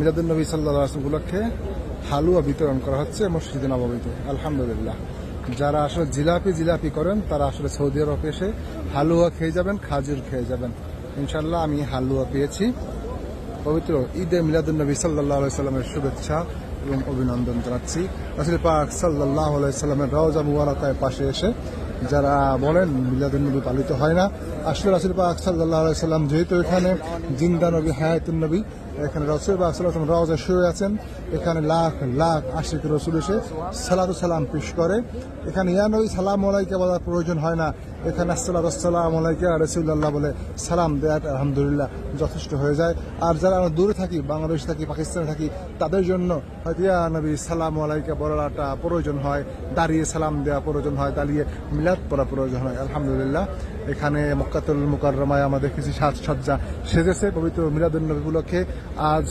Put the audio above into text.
মিলাদুন্নবী সাল্লাল্লাহু আলাইহি ওয়াসাল্লাম উপলক্ষে হালুয়া বিতরণ করা হচ্ছে মসজিদে নববীতে। আলহামদুলিল্লাহ, যারা আসলে জিলাপি করেন তারা আসলে সৌদি আরবে এসে হালুয়া খেয়ে যাবেন, খাজুর খেয়ে যাবেন। ইনশাল্লাহ আমি হালুয়া পেয়েছি। পবিত্র ঈদে মিলাদুন্নবী সাল্লাল্লাহু আলাইহি ওয়াসাল্লামের শুভেচ্ছা এবং অভিনন্দন জানাচ্ছি। রাসূল পাক সাল্লাল্লাহু আলাইহি ওয়াসাল্লামের রওজা মুবারাকার পাশে এসে যারা বলেন মিলাদুন্নবী পালিত হয় না, আসলে রাসূল পাক সাল্লাল্লাহু আলাইহি ওয়াসাল্লাম যেহেতু এখানে জিন্দা নবী, হায়াতুন নবী, এখানে রাসূল পাক সাল্লাল্লাহু আলাইহি ওয়াসাল্লাম রওজায় শুয়ে আছেন। এখানে লাখ লাখ আশিক রাসূল এসে সালাতু সালাম পেশ করে। এখানে ইয়া নবী সালাম আলাইকা বলার প্রয়োজন হয় না, এখানে আসসালাতু আসসালামু আলাইকা রাসূলুল্লাহ বলে সালাম দেওয়াটা আলহামদুলিল্লাহ যথেষ্ট হয়ে যায়। আর যারা আমরা দূরে থাকি, বাংলাদেশ থাকি, পাকিস্তানে থাকি, তাদের জন্য হয়তো ইয়া নবী সালামু আলাইকা বলাটা প্রয়োজন হয়, দাঁড়িয়ে সালাম দেওয়া প্রয়োজন হয়, দাঁড়িয়ে মিলাদ পড়া প্রয়োজন হয়। আলহামদুলিল্লাহ, এখানে মক্কাতুল মুকাররমায় আমাদের কিছু সাজসজ্জা সেজেছে পবিত্র মিলাদুন্নবী উপলক্ষে। আজ